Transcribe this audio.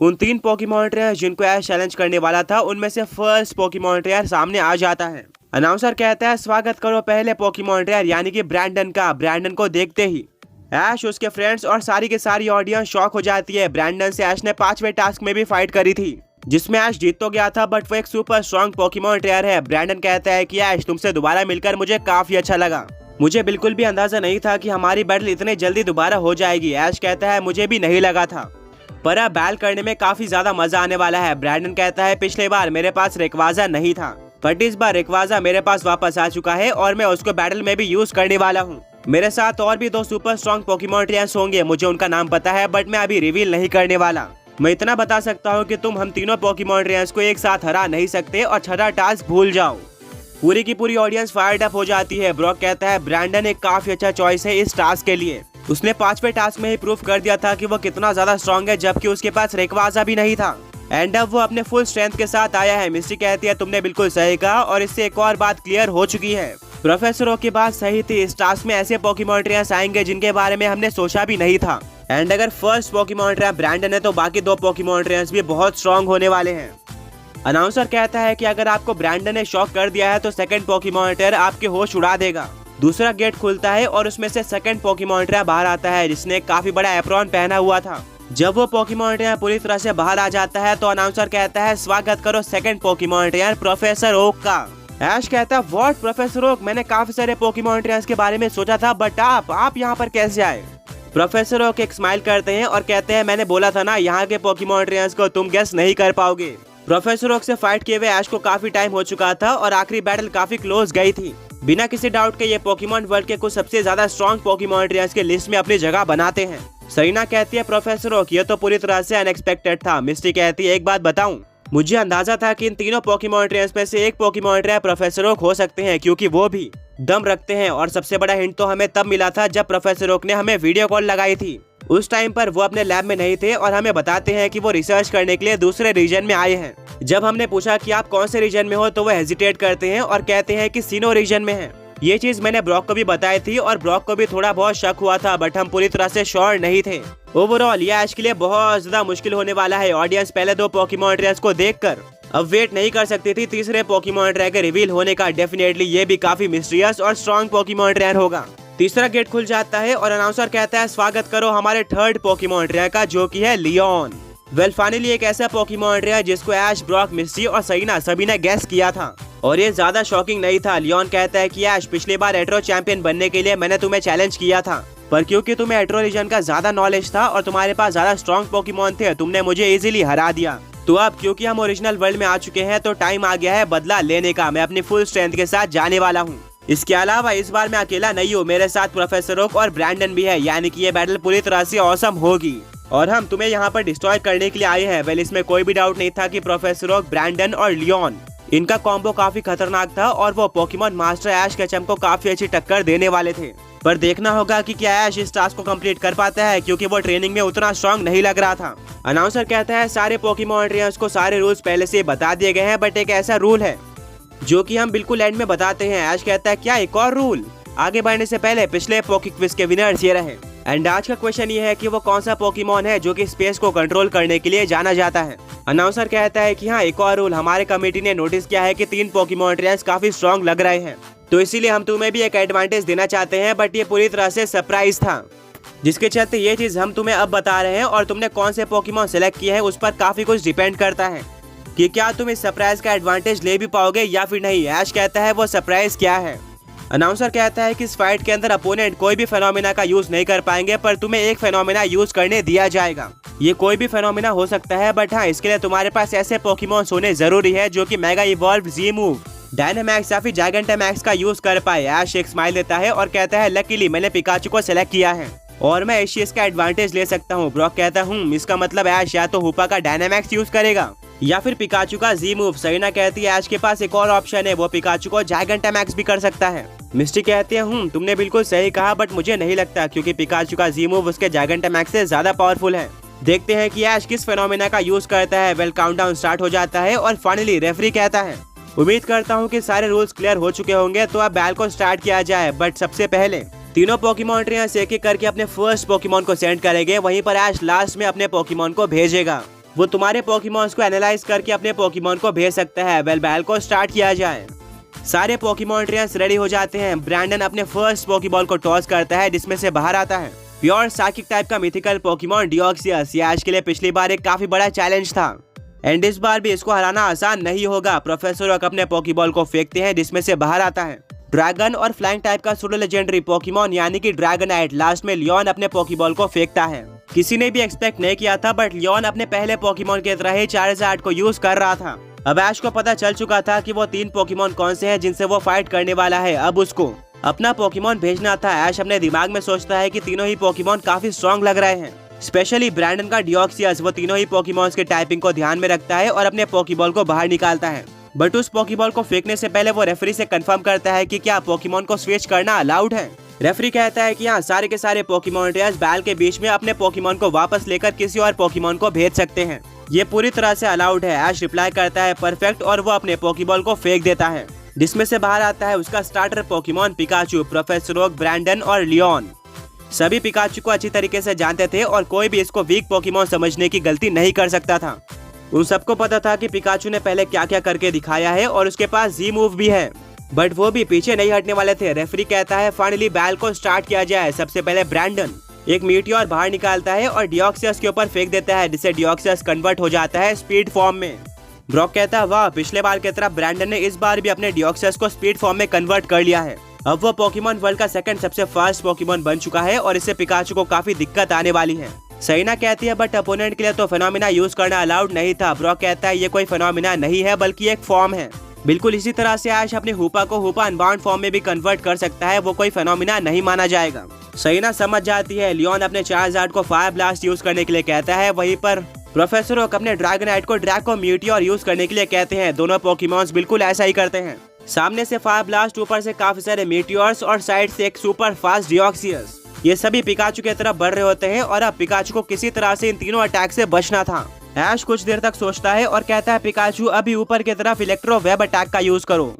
उन 3 Pokemon trainer जिनको ऐश challenge करने वाला था उनमें से फर्स्ट पोकेमॉन ट्रेनर सामने आ जाता है। अनाउंसर कहता है स्वागत करो पहले पोकेमॉन ट्रेनर यानी कि ब्रैंडन का। ब्रैंडन को देखते ही ऐश, उसके फ्रेंड्स और सारी की सारी ऑडियंस शॉक हो जाती है। ब्रैंडन से ऐश ने 5वें टास्क में भी फाइट करी थी जिसमें ऐश जीत तो गया था, बट वो एक सुपर स्ट्रॉन्ग पोकेमॉन ट्रेनर है। ब्रैंडन कहता है कि ऐश, तुमसे दोबारा मिलकर मुझे काफी अच्छा लगा। मुझे बिल्कुल भी अंदाजा नहीं था कि हमारी बैटल इतने जल्दी दोबारा हो जाएगी। ऐश कहता है मुझे भी नहीं लगा था, पर अब बैटल करने में काफी ज्यादा मजा आने वाला है। ब्रैंडन कहता है पिछले बार मेरे पास रेक्वाजा नहीं था, बट इस बार रेक्वाजा मेरे पास वापस आ चुका है और मैं उसको बैटल में भी यूज करने वाला हूँ। मेरे साथ और भी 2 सुपर स्ट्रॉन्ग पोकेमॉन ट्रेनर्स होंगे, मुझे उनका नाम पता है बट मैं अभी रिवील नहीं करने वाला। मैं इतना बता सकता हूँ कि तुम हम तीनों पोकेमॉन ट्रेनर्स को एक साथ हरा नहीं सकते और 6वां टास्क भूल जाओ। पूरी की पूरी ऑडियंस फायर्ड अप हो जाती है। ब्रॉक कहता है ब्रैंडन एक काफी अच्छा चॉइस है इस टास्क के लिए। उसने 5वें टास्क में ही प्रूव कर दिया था कि वो कितना ज्यादा स्ट्रॉन्ग है, जबकि उसके पास रेक्वाजा भी नहीं था। एंड अब वो अपने फुल स्ट्रेंथ के साथ आया है। मिस्टी कहती है तुमने बिल्कुल सही कहा और इससे एक और बात क्लियर हो चुकी है। प्रोफेसर ओक की बात सही थी, इस टास्क में ऐसे पोकेमॉन ट्रेनर्स आएंगे जिनके बारे में हमने सोचा भी नहीं था। एंड अगर फर्स्ट पोकेमॉन ट्रेनर ब्रैंडन है तो बाकी 2 पोकेमॉन ट्रेनर्स भी बहुत स्ट्रॉन्ग होने वाले हैं। अनाउंसर कहता है कि अगर आपको ब्रैंडन ने शॉक कर दिया है तो सेकंड पोकेमॉन ट्रेनर आपके होश उड़ा देगा। दूसरा गेट खुलता है और उसमें से सेकंड पोकेमॉन ट्रेनर बाहर आता है जिसने काफी बड़ा एप्रॉन पहना हुआ था। जब वो पोकेमॉन ट्रेनर पूरी तरह से बाहर आ जाता है तो अनाउंसर कहता है स्वागत करो second Pokemon trainer professor Oak का। ऐश कहता है व्हाट प्रोफेसर ओक, मैंने काफी सारे पोकेमॉन ट्रेनर्स के बारे में सोचा था, बट आप यहाँ पर कैसे आए? प्रोफेसर ओक एक स्माइल करते हैं और कहते हैं मैंने बोला था ना, यहाँ के पोकेमॉन ट्रेनर्स को तुम गेस नहीं कर पाओगे। प्रोफेसर ओक से फाइट किए हुए ऐश को काफी टाइम हो चुका था और आखिरी बैटल काफी क्लोज गई थी। बिना किसी डाउट के ये पोकेमॉन वर्ल्ड के कुछ सबसे ज्यादा स्ट्रॉन्ग पोकेमॉन ट्रेनर्स के लिस्ट में अपनी जगह बनाते हैं। सरीना कहती है प्रोफेसर ओक ये तो पूरी तरह से अनएक्सपेक्टेड था। मिस्टी कहती है एक बात बताऊं, मुझे अंदाजा था कि इन तीनों पोकेमॉन ट्रेनर्स में से एक पोकेमॉन ट्रेनर प्रोफेसर ओक हो सकते हैं क्योंकि वो भी दम रखते हैं। और सबसे बड़ा हिंट तो हमें तब मिला था जब प्रोफेसर ओक ने हमें वीडियो कॉल लगाई थी। उस टाइम पर वो अपने लैब में नहीं थे और हमें बताते हैं कि वो रिसर्च करने के लिए दूसरे रीजन में आए हैं। जब हमने पूछा कि आप कौन से रीजन में हो तो वो हेजिटेट करते हैं और कहते हैं कि सीनो रीजन में है। ये चीज मैंने ब्रॉक को भी बताई थी और ब्रॉक को भी थोड़ा बहुत शक हुआ था, बट हम पूरी तरह से श्योर नहीं थे। ओवरऑल ये ऐश के लिए बहुत ज्यादा मुश्किल होने वाला है। ऑडियंस पहले 2 पोकेमॉन ट्रेनर्स को देखकर अब वेट नहीं कर सकती थी तीसरे पोकेमॉन ट्रेनर के रिवील होने का। डेफिनेटली ये भी काफी मिस्टीरियस और स्ट्रॉन्ग पोकेमॉन ट्रेनर होगा। तीसरा गेट खुल जाता है और अनाउंसर कहता है स्वागत करो हमारे 3rd पोकेमॉन ट्रेनर का, जो कि है लियोन। वेल फाइनली एक ऐसा पोकेमॉन ट्रेनर जिसको ऐश, ब्रॉक, मिस्टी और सरीना सभी ने गेस किया था और ये ज्यादा शॉकिंग नहीं था। लियोन कहता है कि ऐश, पिछली बार एट्रो चैंपियन बनने के लिए मैंने तुम्हें चैलेंज किया था, पर क्योंकि तुम्हें एट्रो रीजन का ज्यादा नॉलेज था और तुम्हारे पास ज्यादा स्ट्रॉन्ग पोकेमॉन थे, तुमने मुझे इजीली हरा दिया। तो अब क्योंकि हम ओरिजिनल वर्ल्ड में आ चुके हैं तो टाइम आ गया है बदला लेने का। मैं अपनी फुल स्ट्रेंथ के साथ जाने वाला हूँ। इसके अलावा इस बार मैं अकेला नहीं हूँ, मेरे साथ प्रोफेसर ओक और ब्रैंडन भी है, यानी कि ये बैटल पूरी तरह से ऑसम होगी और हम तुम्हें यहाँ पर डिस्ट्रॉय करने के लिए आए हैं। वेल इसमें कोई भी डाउट नहीं था कि प्रोफेसर ओक, ब्रैंडन और लियोन, इनका कॉम्बो काफी खतरनाक था और वो पोकेमॉन मास्टर ऐश केचम को काफी अच्छी टक्कर देने वाले थे। पर देखना होगा कि क्या ऐश इस टास्क को कंप्लीट कर पाता है क्योंकि वो ट्रेनिंग में उतना स्ट्रॉन्ग नहीं लग रहा था। अनाउंसर कहता है सारे पोकेमॉन ट्रेनर्स को सारे रूल्स पहले से बता दिए गए हैं, बट एक ऐसा रूल है जो कि हम बिल्कुल एंड में बताते हैं। ऐश कहता है क्या एक और रूल? आगे बढ़ने से पहले पिछले पोके क्विज के विनर्स ये रहे। एंड आज का क्वेश्चन ये है कि वो कौन सा पोकेमॉन है जो कि स्पेस को कंट्रोल करने के लिए जाना जाता है। अनाउंसर कहता है कि हाँ, एक और रूल, हमारे कमेटी ने नोटिस किया है कि 3 पोकेमॉन ट्रेनर्स काफी स्ट्रॉन्ग लग रहे हैं, तो इसीलिए हम तुम्हें भी एक एडवांटेज देना चाहते हैं, बट ये पूरी तरह से सरप्राइज था, जिसके चलते ये चीज हम तुम्हें अब बता रहे हैं और तुमने कौन से पोकेमॉन सेलेक्ट किए हैं उस पर काफी कुछ डिपेंड करता है कि क्या तुम इस सरप्राइज का एडवांटेज ले भी पाओगे या फिर नहीं। ऐश कहता है वो सरप्राइज क्या है। अनाउंसर कहता है कि इस फाइट के अंदर अपोनेंट कोई भी फेनोमेना का यूज नहीं कर पाएंगे, पर तुम्हें एक फेनोमेना यूज करने दिया जाएगा। ये कोई भी फेनोमेना हो सकता है, बट हाँ इसके लिए तुम्हारे पास ऐसे पोकेमॉन होने जरूरी है जो कि मेगा इवॉल्व, जी मूव, डायनामैक्स या फिर जायगेंटामैक्स का यूज कर पाए। ऐश एक स्माइल देता है और कहता है लकीली मैंने पिकाचू को सिलेक्ट किया है और मैं इस चीज का एडवांटेज ले सकता हूँ। ब्रॉक कहता हूँ इसका मतलब ऐश या तो हुपा का डायनामैक्स यूज करेगा या फिर पिकाचू का जी मूव। सरीना कहती है ऐश के पास एक और ऑप्शन है, वो पिकाचू को जायगेंटामैक्स भी कर सकता है। मिस्टी कहती है तुमने बिल्कुल सही कहा, बट मुझे नहीं लगता क्योंकि पिकाचू का जी मूव उसके जायगेंटामैक्स से ज्यादा पावरफुल है। देखते हैं कि ऐश किस फेनोमेना का यूज करता है। वेल काउंटडाउन स्टार्ट हो जाता है और फाइनली रेफरी कहता है उम्मीद करता हूँ कि सारे रूल्स क्लियर हो चुके होंगे, तो अब बैल को स्टार्ट किया जाए। बट सबसे पहले तीनों पोकेमॉन ट्रेनर्स एक एक करके अपने फर्स्ट पोकेमॉन को सेंड करेंगे, वहीं पर ऐश लास्ट में अपने पोकेमॉन को भेजेगा। वो तुम्हारे पोकेमॉन्स को एनालाइज करके अपने पोकेमॉन को भेज सकता है। वेल बैल को स्टार्ट किया जाए। सारे पोकेमॉन ट्रेनर्स रेडी हो जाते हैं। ब्रैंडन अपने फर्स्ट पोकेबॉल को टॉस करता है जिसमें से बाहर आता है प्योर साइकिक टाइप का मिथिकल पोकेमॉन डिओक्सियस। ये आज के लिए पिछली बार एक काफी बड़ा चैलेंज था एंड इस बार भी इसको हराना आसान नहीं होगा। प्रोफेसर ओक अपने पोकेबॉल को फेंकते हैं जिसमें से बाहर आता है ड्रैगन और फ्लाइंग टाइप का सूडो लेजेंडरी पोकेमॉन यानी कि ड्रैगनाइट। लास्ट में लियोन अपने पोकेबॉल को फेंकता है। किसी ने भी एक्सपेक्ट नहीं किया था बट लियोन अपने पहले पोकेमॉन की तरह ही चार्जार्ड को यूज कर रहा था। अब ऐश को पता चल चुका था कि वो 3 पोकेमॉन कौन से हैं जिनसे वो फाइट करने वाला है। अब उसको अपना पोकेमॉन भेजना था। ऐश अपने दिमाग में सोचता है कि तीनों ही पोकेमॉन काफी स्ट्रॉन्ग लग रहे हैं, स्पेशली ब्रैंडन का डिओक्सियस। वो तीनों ही पोकेमॉन्स के टाइपिंग को ध्यान में रखता है और अपने पोकेबॉल को बाहर निकालता है। बट उस पोकेबॉल को फेंकने से पहले वो रेफरी से कंफर्म करता है कि क्या पोकेमॉन को स्विच करना अलाउड है। रेफरी कहता है कि हाँ, सारे के सारे पोकेमॉन ट्रेनर्स बैल के बीच में अपने पोकेमॉन को वापस लेकर किसी और पोकेमॉन को भेज सकते हैं। ये पूरी तरह से अलाउड है। ऐश रिप्लाई करता है परफेक्ट और वो अपने पोकेबॉल को फेंक देता है जिसमें से बाहर आता है उसका starter Pokemon Pikachu. Professor Oak, Brandon और लियोन सभी पिकाचू को अच्छी तरीके से जानते थे और कोई भी इसको वीक पोकेमॉन समझने की गलती नहीं कर सकता था। उन सबको पता था कि पिकाचू ने पहले क्या क्या करके दिखाया है और उसके पास जी मूव भी है, बट वो भी पीछे नहीं हटने वाले थे। रेफरी कहता है फाइनली बैल को स्टार्ट किया जाए। सबसे पहले ब्रैंडन एक मीटियोर बाहर निकालता है और डिओक्सियस के ऊपर फेंक देता है जिससे डिओक्सियस कन्वर्ट हो जाता है स्पीड फॉर्म में। ब्रॉक कहता है वाह, पिछले बार की तरह ब्रैंडन ने इस बार भी अपने डिओक्सियस को स्पीड फॉर्म में कन्वर्ट कर लिया है। अब वो पोकेमॉन वर्ल्ड का सेकंड सबसे फास्ट पोकेमॉन बन चुका है और इससे पिकाचू को काफी दिक्कत आने वाली है। सहीना कहती है बट अपोनेंट के लिए तो फेनोमिना यूज करना अलाउड नहीं था। ब्रॉक कहता है ये कोई फेनोमिना नहीं है बल्कि एक फॉर्म है। बिल्कुल इसी तरह से ऐश अपने हुपा को हुपा अनबाउंड फॉर्म में भी कन्वर्ट कर सकता है, वो कोई फेनोमिना नहीं माना जाएगा। सहीना समझ जाती है। लियोन अपने चार्जार्ड को फायर ब्लास्ट यूज करने के लिए कहता है, वहीं पर प्रोफेसर ओक अपने ड्रैगनाइट को ड्रैको म्यूटियोर यूज करने के लिए कहते हैं। दोनों पोकेमॉन्स बिल्कुल ऐसा ही करते हैं। सामने से फायर ब्लास्ट, ऊपर से काफी सारे मीटियोर्स और साइड से एक सुपर फास्ट डिओक्सियस। ये सभी पिकाचू की तरफ बढ़ रहे होते हैं और अब पिकाचू को किसी तरह से इन तीनों अटैक से बचना था। ऐश कुछ देर तक सोचता है और कहता है पिकाचू अभी ऊपर की तरफ इलेक्ट्रो वेब अटैक का यूज करो।